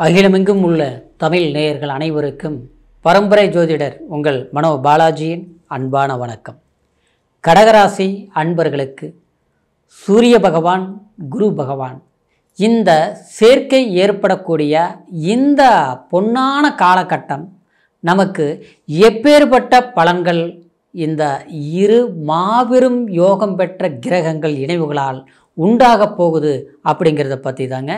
அகிலமெங்கும் உள்ள தமிழ் நேயர்கள் அனைவருக்கும் பரம்பரை ஜோதிடர் உங்கள் மனோ பாலாஜியின் அன்பான வணக்கம். கடகராசி அன்பர்களுக்கு சூரிய பகவான், குரு பகவான் இந்த சேர்க்கை ஏற்படக்கூடிய இந்த பொன்னான காலகட்டம் நமக்கு எப்பேற்பட்ட பலன்கள் இந்த இரு மாபெரும் யோகம் பெற்ற கிரகங்கள் இணைவுகளால் உண்டாக போகுது அப்படிங்கிறத பற்றி தாங்க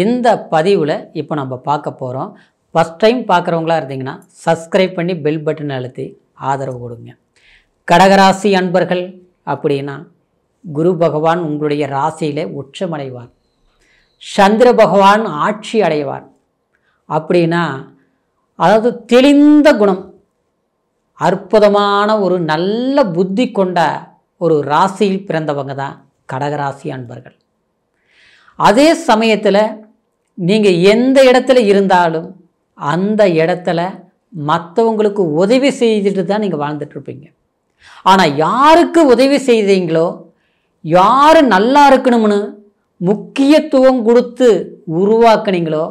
இந்த பதிவில் இப்போ நம்ம பார்க்க போகிறோம். ஃபஸ்ட் டைம் பார்க்குறவங்களா இருந்தீங்கன்னா சப்ஸ்கிரைப் பண்ணி பெல் பட்டன் அழுத்தி ஆதரவு கொடுங்க. கடகராசி அன்பர்கள் அப்படின்னா குரு பகவான் உங்களுடைய ராசியில் உச்சமடைவார், சந்திர பகவான் ஆட்சி அடைவார். அப்படின்னா அதாவது தெளிந்த குணம், அற்புதமான ஒரு நல்ல புத்தி கொண்ட ஒரு ராசியில் பிறந்தவங்க தான் கடகராசி அன்பர்கள். அதே சமயத்தில் நீங்கள் எந்த இடத்துல இருந்தாலும் அந்த இடத்துல மற்றவங்களுக்கு உதவி செய்துட்டு தான் நீங்கள் வாழ்ந்துட்டுருப்பீங்க. ஆனால் யாருக்கு உதவி செய்தீங்களோ, யார் நல்லா இருக்கணும்னு முக்கியத்துவம் கொடுத்து உருவாக்குனீங்களோ,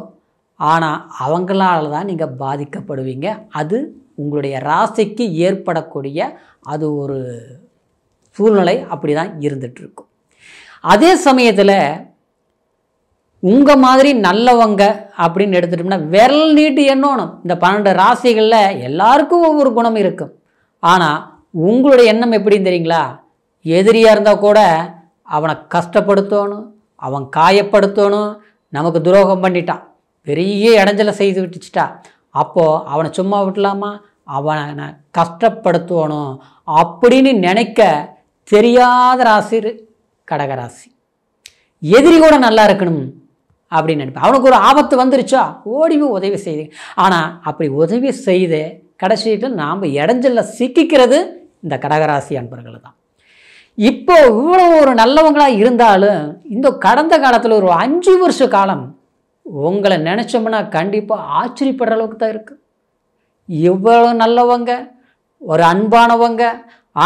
ஆனால் அவங்களால தான் நீங்கள் பாதிக்கப்படுவீங்க. அது உங்களுடைய ராசிக்கு ஏற்படக்கூடிய அது ஒரு சூழ்நிலை அப்படி தான் இருந்துகிட்ருக்கும். அதே சமயத்தில் உங்கள் மாதிரி நல்லவங்க அப்படின்னு எடுத்துட்டோம்னா விரல் நீட்டு எண்ணணும். இந்த 12 ராசிகளில் எல்லாருக்கும் ஒவ்வொரு குணம் இருக்கும். ஆனால் உங்களுடைய எண்ணம் எப்படின்னு தெரியுங்களா? எதிரியாக இருந்தால் கூட அவனை கஷ்டப்படுத்தணும், அவன் காயப்படுத்தணும். நமக்கு துரோகம் பண்ணிட்டான், பெரிய இடைஞ்சலை செய்து விட்டுச்சிட்டா, அப்போது அவனை சும்மா விட்டலாமா? அவனை கஷ்டப்படுத்தணும் அப்படின்னு நினைக்க தெரியாத ராசி கடகராசி. எதிரி கூட நல்லா இருக்கணும் அப்படின்னு நினைப்பேன். அவனுக்கு ஒரு ஆபத்து வந்துருச்சா ஓடி உதவி செய்து, ஆனால் அப்படி உதவி செய்து கடைசியில் நாம் இடைஞ்சல்ல சிக்கிக்கிறது இந்த கடகராசி அன்பர்கள் தான். இப்போ இவ்வளோ ஒரு நல்லவங்களாக இருந்தாலும் இந்த கடந்த காலத்தில் ஒரு 5 வருஷ காலம் உங்களை நினச்சோம்னா கண்டிப்பாக ஆச்சரியப்படுற அளவுக்கு தான் இருக்குது. இவ்வளோ நல்லவங்க, ஒரு அன்பானவங்க,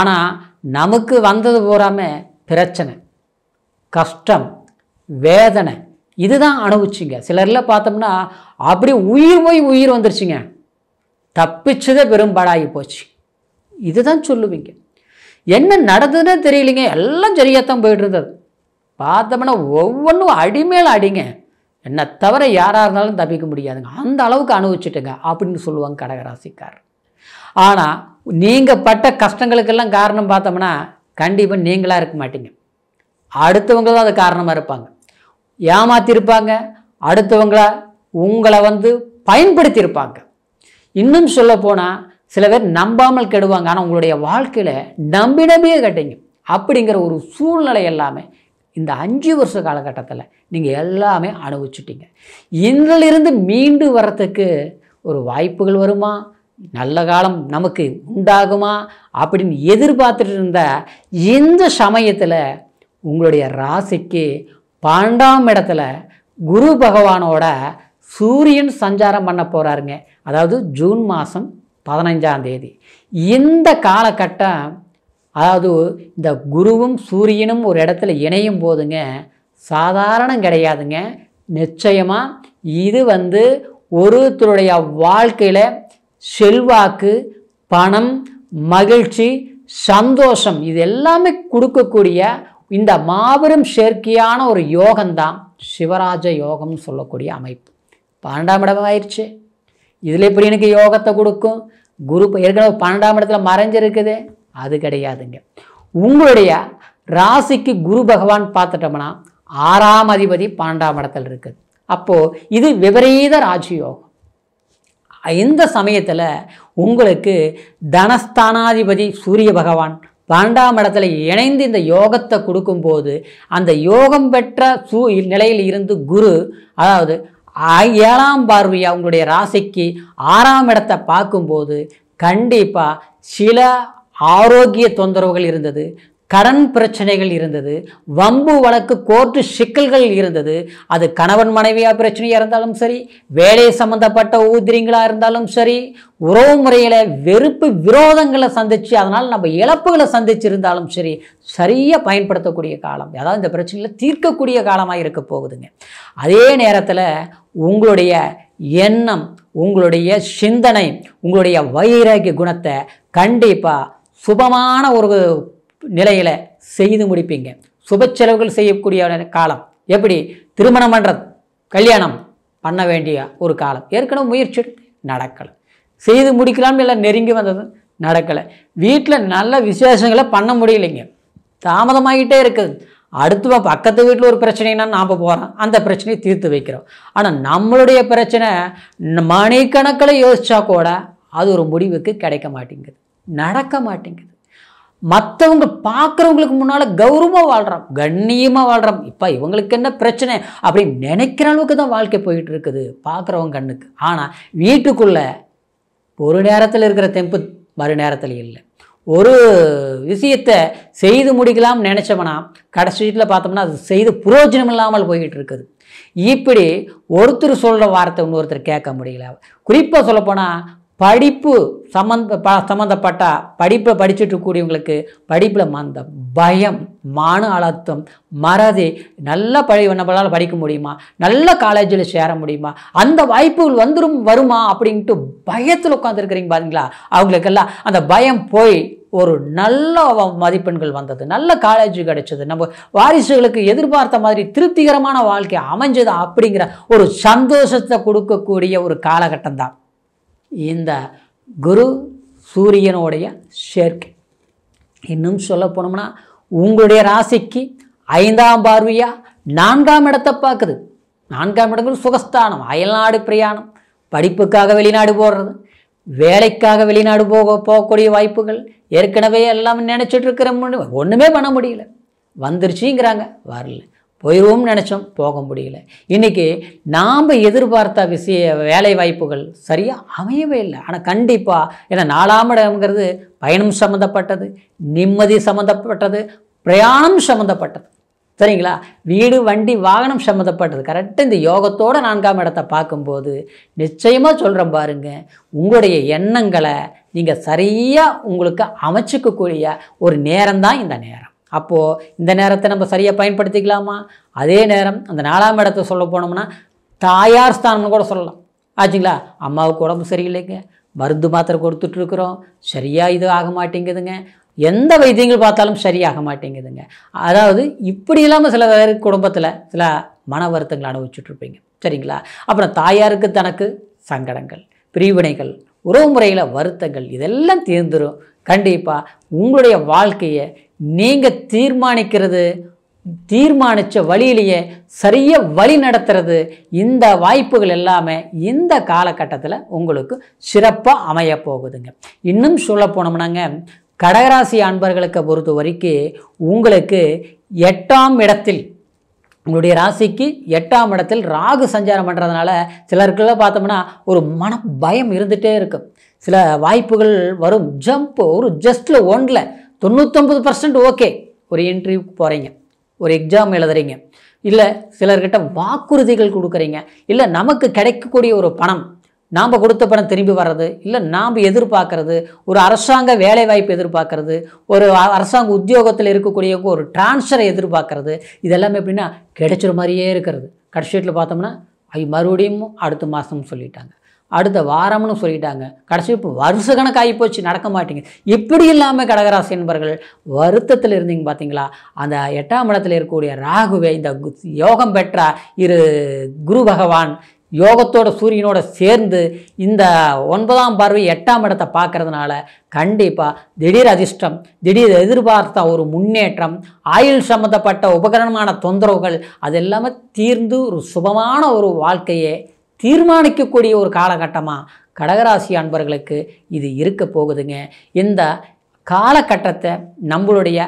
ஆனால் நமக்கு வந்தது போகாமல் பிரச்சனை, கஷ்டம், வேதனை இதுதான் அனுபவிச்சிங்க. சிலரில் பார்த்தோம்னா அப்படி உயிர் போய் உயிர் வந்துருச்சுங்க, தப்பிச்சதே பெரும்பாடாகி போச்சு. இதுதான் சொல்லுவீங்க. என்ன நடந்ததுன்னே தெரியலைங்க, எல்லாம் சரியாகத்தான் போயிட்டு இருந்தது. பார்த்தோம்னா ஒவ்வொன்றும் அடிமேல் அடிங்க, என்னை தவிர யாராக இருந்தாலும் தப்பிக்க முடியாதுங்க, அந்த அளவுக்கு அனுபவிச்சுட்டுங்க அப்படின்னு சொல்லுவாங்க கடகராசிக்காரர். ஆனால் நீங்கள் பட்ட கஷ்டங்களுக்கெல்லாம் காரணம் பார்த்தோம்னா கண்டிப்பாக நீங்களாக இருக்க மாட்டீங்க, அடுத்தவங்க தான் அது காரணமாக இருப்பாங்க. ஏமாற்றிருப்பாங்க, அடுத்தவங்கள உங்களை பயன்படுத்தியிருப்பாங்க. இன்னும் சொல்ல போனால் சில பேர் நம்பாமல் கெடுவாங்க, ஆனால் உங்களுடைய வாழ்க்கையில் நம்பியே கட்டிங்க. அப்படிங்கிற ஒரு சூழ்நிலை எல்லாமே இந்த 5 வருஷ காலகட்டத்தில் நீங்கள் எல்லாமே அனுபவிச்சுட்டீங்க. இதிலிருந்து மீண்டு வர்றதுக்கு ஒரு வாய்ப்புகள் வருமா, நல்ல காலம் நமக்கு உண்டாகுமா அப்படின்னு எதிர்பார்த்துட்டு இருந்த இந்த சமயத்தில் உங்களுடைய ராசிக்கு 12ஆம் இடத்துல குரு பகவானோட சூரியன் சஞ்சாரம் பண்ண போகிறாருங்க. அதாவது ஜூன் மாதம் 15ஆம் தேதி. இந்த காலகட்டம் அதாவது இந்த குருவும் சூரியனும் ஒரு இடத்துல இணையும் போதுங்க சாதாரணம் கிடையாதுங்க. நிச்சயமாக இது ஒருத்தருடைய வாழ்க்கையில் செல்வாக்கு, பணம், மகிழ்ச்சி, சந்தோஷம் இது எல்லாமே கொடுக்கக்கூடிய இந்த மாபெரும் சேர்க்கையான ஒரு யோகம்தான் சிவராஜ யோகம்னு சொல்லக்கூடிய அமைப்பு. 12ஆம் இடம் ஆயிடுச்சு, இதில் எப்படி எனக்கு யோகத்தை கொடுக்கும்? குரு ஏற்கனவே 12ஆம் இடத்துல மறைஞ்சிருக்குது, அது கிடையாதுங்க. உங்களுடைய ராசிக்கு குரு பகவான் பார்த்துட்டோம்னா 6ஆம் அதிபதி 12ஆம் இடத்துல இருக்குது. அப்போது இது விபரீத ராஜயோகம். இந்த சமயத்தில் உங்களுக்கு தனஸ்தானாதிபதி சூரிய பகவான் 12ஆம் இடத்துல இணைந்து இந்த யோகத்தை கொடுக்கும்போது அந்த யோகம் பெற்ற நிலையில் இருந்து குரு அதாவது 7ஆம் பார்வையாக உங்களுடைய ராசிக்கு 6ஆம் இடத்தை பார்க்கும்போது கண்டிப்பாக சில ஆரோக்கிய தொந்தரவுகள் இருந்தது, கடன் பிரச்சனைகள் இருந்தது, வம்பு வழக்கு கோர்ட்டு சிக்கல்கள் இருந்தது. அது கணவன் மனைவியாக பிரச்சனையாக இருந்தாலும் சரி, வேலை சம்மந்தப்பட்ட ஊதிரிங்களாக இருந்தாலும் சரி, உறவு முறையில் வெறுப்பு விரோதங்களை சந்தித்து அதனால் நம்ம இழப்புகளை சந்திச்சிருந்தாலும் சரி, சரியாக பயன்படுத்தக்கூடிய காலம், அதாவது இந்த பிரச்சனையில் தீர்க்கக்கூடிய காலமாக இருக்க போகுதுங்க. அதே நேரத்தில் உங்களுடைய எண்ணம், உங்களுடைய சிந்தனை, உங்களுடைய வைராகிய குணத்தை கண்டிப்பாக சுபமான ஒரு நிலையில் செய்து முடிப்பீங்க. சுப செலவுகள் செய்யக்கூடிய காலம். எப்படி? திருமணம் பண்ணுறது, கல்யாணம் பண்ண வேண்டிய ஒரு காலம். ஏற்கனவே முயற்சி நடக்கலை, செய்து முடிக்கலாம் எல்லாம் நெருங்கி வந்தது நடக்கலை. வீட்டில் நல்ல விசேஷங்களை பண்ண முடியலைங்க, தாமதமாகிட்டே இருக்குது. அடுத்து பக்கத்து வீட்டில் ஒரு பிரச்சனைனா நாம் போகிறோம், அந்த பிரச்சனையை தீர்த்து வைக்கிறோம். ஆனால் நம்மளுடைய பிரச்சனை மணிக்கணக்கில் யோசிச்சா கூட அது ஒரு முடிவுக்கு கிடைக்க மாட்டேங்குது, நடக்க மாட்டேங்குது. மற்றவங்க பார்க்குறவங்களுக்கு முன்னால் கௌரவமாக வாழ்கிறோம், கண்ணியமாக வாழ்கிறோம். இப்போ இவங்களுக்கு என்ன பிரச்சனை அப்படின்னு நினைக்கிற அளவுக்கு தான் வாழ்க்கை போயிட்டு இருக்குது பார்க்குறவங்க கண்ணுக்கு. ஆனால் வீட்டுக்குள்ளே ஒரு நேரத்தில் இருக்கிற தெம்பு மறு நேரத்தில் இல்லை. ஒரு விஷயத்தை செய்து முடிக்கலாம்னு நினச்சோம்னா கடைசி வீட்டில் பார்த்தோம்னா அது செய்து புரோஜனம் இல்லாமல் போய்கிட்டு இருக்குது. இப்படி ஒருத்தர் சொல்கிற வார்த்தை இன்னொருத்தர் கேட்க முடியல. குறிப்பாக சொல்லப்போனால் படிப்பு சம்மந்தப்பட்ட படிப்பை படிச்சுட்டு இருக்கக்கூடியவங்களுக்கு படிப்பில் அந்த பயம், மன அழுத்தம், மறதி, நல்ல நம்மளால் படிக்க முடியுமா, நல்ல காலேஜில் சேர முடியுமா, அந்த வாய்ப்புகள் வருமா அப்படின்ட்டு பயத்தில் உட்காந்துருக்கிறீங்க பார்த்தீங்களா. அவங்களுக்கெல்லாம் அந்த பயம் போய் ஒரு நல்ல மதிப்பெண்கள் வந்தது, நல்ல காலேஜ் கிடைச்சது, நம்ம வாரிசுகளுக்கு எதிர்பார்த்த மாதிரி திருப்திகரமான வாழ்க்கை அமைஞ்சது அப்படிங்கிற ஒரு சந்தோஷத்தை கொடுக்கக்கூடிய ஒரு காலகட்டம் தான் இந்த குரு சூரியனுடைய சேர்க்கை. இன்னும் சொல்ல போனோம்னா உங்களுடைய ராசிக்கு 5ஆம் பார்வையாக 4ஆம் இடத்தை பார்க்குது. 4ஆம் இடங்கள் சுகஸ்தானம், அயல்நாடு பிரயாணம், படிப்புக்காக வெளிநாடு போடுறது, வேலைக்காக வெளிநாடு போகக்கூடிய வாய்ப்புகள். ஏற்கனவே எல்லாம் நினச்சிட்டு இருக்கிற ஒன்றுமே பண்ண முடியல, வந்துருச்சுங்கிறாங்க, வரல. போயிடுவோம்னு நினச்சோம், போக முடியல. இன்றைக்கி நாம் எதிர்பார்த்த வேலை வாய்ப்புகள் சரியாக அமையவே இல்லை. ஆனால் கண்டிப்பாக ஏன்னா 4ஆம் இடம்ங்கிறது பயணம் சம்மந்தப்பட்டது, நிம்மதி சம்மந்தப்பட்டது, பிரயாணம் சம்மந்தப்பட்டது, சரிங்களா. வீடு, வண்டி, வாகனம் சம்மந்தப்பட்டது. கரெக்டாக இந்த யோகத்தோடு 4ஆம் இடத்தை பார்க்கும்போது நிச்சயமாக சொல்கிறேன் பாருங்கள், உங்களுடைய எண்ணங்களை நீங்கள் சரியாக உங்களுக்கு அமைச்சிக்கக்கூடிய ஒரு நேரம்தான் இந்த நேரம். அப்போது இந்த நேரத்தை நம்ம சரியாக பயன்படுத்திக்கலாமா? அதே நேரம் அந்த 4ஆம் இடத்தை சொல்ல போனோம்னா தாயார் ஸ்தானம்னு கூட சொல்லலாம், ஆச்சுங்களா. அம்மாவுக்கு உடம்பு சரியில்லைங்க, மருந்து மாத்திரை கொடுத்துட்ருக்குறோம், சரியாக இது ஆக மாட்டேங்குதுங்க, எந்த வைத்தியங்கள் பார்த்தாலும் சரியாக மாட்டேங்குதுங்க. அதாவது இப்படி இல்லாமல் சில பேர் குடும்பத்தில் சில மன வருத்தங்கள் அனுபவிச்சுட்ருப்பீங்க, சரிங்களா. அப்புறம் தாயாருக்கு தனக்கு சங்கடங்கள், பிரிவினைகள், உறவு முறையில் வருத்தங்கள், இதெல்லாம் தீர்ந்துடும். கண்டிப்பாக உங்களுடைய வாழ்க்கையை நீங்கள் தீர்மானித்த வழியிலேயே சரியாக வழி நடத்துறது, இந்த வாய்ப்புகள் எல்லாமே இந்த காலகட்டத்தில் உங்களுக்கு சிறப்பாக அமைய போகுதுங்க. இன்னும் சொல்ல போனோம்னாங்க, கடகராசி அன்பர்களுக்கு பொறுத்த வரைக்கும் உங்களுக்கு 8ஆம் இடத்தில், உங்களுடைய ராசிக்கு 8ஆம் இடத்தில் ராகு சஞ்சாரம் பண்ணுறதுனால சிலருக்கெல்லாம் பார்த்தோம்னா ஒரு மன பயம் இருந்துகிட்டே இருக்கும். சில வாய்ப்புகள் வரும், ஜம்ப் ஒரு ஜஸ்ட்டில் 99% ஓகே. ஒரு இன்டர்வியூக்கு போகிறீங்க, ஒரு எக்ஸாம் எழுதுறீங்க, இல்லை சிலர்கிட்ட வாக்குறுதிகள் கொடுக்குறீங்க, இல்லை நமக்கு கிடைக்கக்கூடிய ஒரு பணம், நாம் கொடுத்த பணம் திரும்பி வர்றது, இல்லை நாம் எதிர்பார்க்கறது, ஒரு அரசாங்க வேலை வாய்ப்பு எதிர்பார்க்கறது, ஒரு அரசாங்க உத்தியோகத்தில் இருக்கக்கூடிய ஒரு டிரான்ஸ்ஃபரை எதிர்பார்க்கறது, இதெல்லாமே எப்படின்னா கிடைச்சிற மாதிரியே இருக்கிறது. கடைசி வீட்டில் பார்த்தோம்னா மறுபடியும் அடுத்த மாதம் சொல்லிட்டாங்க, அடுத்த வாரம்னு சொல்லிட்டாங்க, கடைசி இப்போ வருஷ கணக்காகி போச்சு, நடக்க மாட்டேங்க. இப்படி இல்லாமல் கடகராசி என்பர்கள் வருத்தத்தில் இருந்தீங்க பார்த்தீங்களா. அந்த 8ஆம் இடத்தில் இருக்கக்கூடிய ராகுவை இந்த யோகம் பெற்ற குரு பகவான் யோகத்தோட சூரியனோட சேர்ந்து இந்த 9ஆம் பார்வை 8ஆம் இடத்தை பார்க்கறதுனால கண்டிப்பாக திடீர் அதிர்ஷ்டம், திடீர் எதிர்பார்த்த ஒரு முன்னேற்றம், ஆயுள் சம்மந்தப்பட்ட உபகரணமான தொந்தரவுகள் அதெல்லாமே தீர்ந்து ஒரு சுபமான ஒரு வாழ்க்கையை தீர்மானிக்கக்கூடிய ஒரு காலகட்டமாக கடகராசி அன்பர்களுக்கு இது இருக்க போகுதுங்க. இந்த காலகட்டத்தை நம்மளுடைய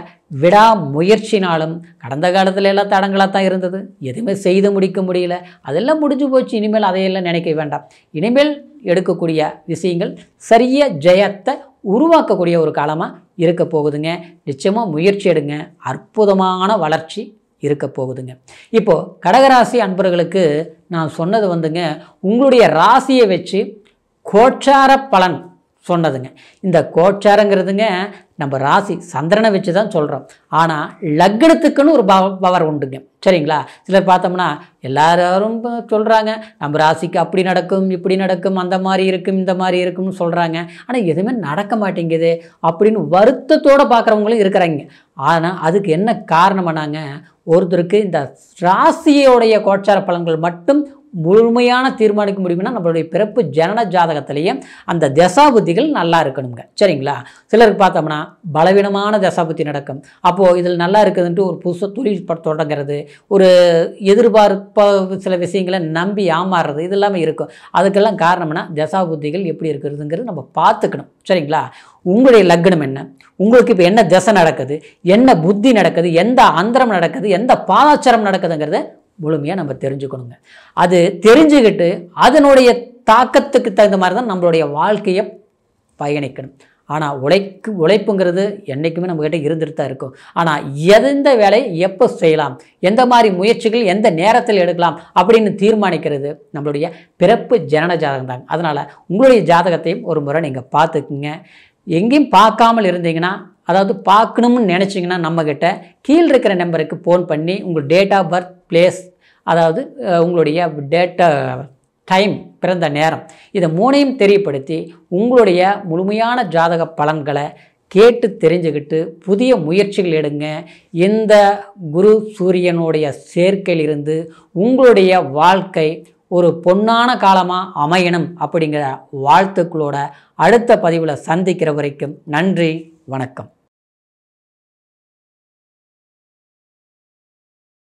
விடாமுயற்சினாலும், கடந்த காலத்தில் எல்லாம் தடங்களாக தான் இருந்தது, எதுவுமே செய்து முடிக்க முடியல, அதெல்லாம் முடிஞ்சு போச்சு. இனிமேல் அதையெல்லாம் நினைக்க வேண்டாம். இனிமேல் எடுக்கக்கூடிய விஷயங்கள் சரிய ஜெயத்தை உருவாக்கக்கூடிய ஒரு காலமாக இருக்க போகுதுங்க. நிச்சயமாக முயற்சி எடுங்க, அற்புதமான வளர்ச்சி இருக்க போகுதுங்க. இப்போது கடகராசி அன்பர்களுக்கு நான் சொன்னது உங்களுடைய ராசியை வச்சு கோச்சார பலன் சொன்னதுங்க. இந்த கோச்சாரங்கிறதுங்க நம்ம ராசி சந்திரனை வச்சு தான் சொல்கிறோம். ஆனால் லக்னத்துக்குன்னு ஒரு பவர் உண்டுங்க. சரிங்களா? சிலர் பார்த்தோம்னா எல்லாரும் சொல்கிறாங்க நம்ம ராசிக்கு அப்படி நடக்கும், இப்படி நடக்கும், அந்த மாதிரி இருக்கும், இந்த மாதிரி இருக்கும்னு சொல்கிறாங்க. ஆனால் எதுவுமே நடக்க மாட்டேங்குது அப்படின்னு வருத்தத்தோடு பார்க்குறவங்களும் இருக்கிறாங்க. ஆனால் அதுக்கு என்ன காரணமானாங்க, ஒருத்தருக்கு இந்த ராசியோடைய கோச்சார பலன்கள் மட்டும் முழுமையான தீர்மானிக்க முடியும்னா நம்மளுடைய பிறப்பு ஜனன ஜாதகத்திலேயே அந்த தசாபுத்திகள் நல்லா இருக்கணுங்க. சரிங்களா? சிலருக்கு பார்த்தோம்னா பலவீனமான தசாபுத்தி நடக்கும். அப்போது இதில் நல்லா இருக்குதுன்ட்டு ஒரு புதுசாக தொழில் தொடங்கிறது, ஒரு எதிர்பார்ப்ப சில விஷயங்களை நம்பி ஏமாறுறது, இது எல்லாமே இருக்கும். அதுக்கெல்லாம் காரணம்னா தசாபுத்திகள் எப்படி இருக்கிறதுங்கிறது நம்ம பார்த்துக்கணும். சரிங்களா? உங்களுடைய லக்னம் என்ன, உங்களுக்கு இப்போ என்ன தசை நடக்குது, என்ன புத்தி நடக்குது, எந்த அந்தரம் நடக்குது, எந்த பாதாச்சாரம் நடக்குதுங்கிறத முழுமையாக நம்ம தெரிஞ்சுக்கணுங்க. அது தெரிஞ்சுக்கிட்டு அதனுடைய தாக்கத்துக்கு தகுந்த மாதிரி தான் நம்மளுடைய வாழ்க்கையை பயணிக்கணும். ஆனால் உழைப்புங்கிறது என்றைக்குமே நம்மக்கிட்ட இருந்துட்டு தான் இருக்கும். ஆனால் எந்த வேலையை எப்போ செய்யலாம், எந்த மாதிரி முயற்சிகள் எந்த நேரத்தில் எடுக்கலாம் அப்படின்னு தீர்மானிக்கிறது நம்மளுடைய பிறப்பு ஜனன ஜாதகம் தாங்க. அதனால் உங்களுடைய ஜாதகத்தையும் ஒரு முறை நீங்கள் பார்த்துக்குங்க. எங்கேயும் பார்க்காமல் இருந்தீங்கன்னா, அதாவது பார்க்கணும்னு நினச்சிங்கன்னா நம்மக்கிட்ட கீழே இருக்கிற நம்பருக்கு ஃபோன் பண்ணி உங்கள் டேட் ஆஃப் பர்த், பிளேஸ், அதாவது உங்களுடைய டேட்டா, டைம், பிறந்த நேரம், இதை மூணையும் தெரியப்படுத்தி உங்களுடைய முழுமையான ஜாதக பலன்களை கேட்டு தெரிஞ்சுக்கிட்டு புதிய முயற்சிகள் எடுங்க. இந்த குரு சூரியனுடைய சேர்க்கையிலிருந்து உங்களுடைய வாழ்க்கை ஒரு பொன்னான காலமாக அமையணும் அப்படிங்கிற வாழ்த்துக்களோட அடுத்த பதிவில் சந்திக்கிற வரைக்கும் நன்றி, வணக்கம்.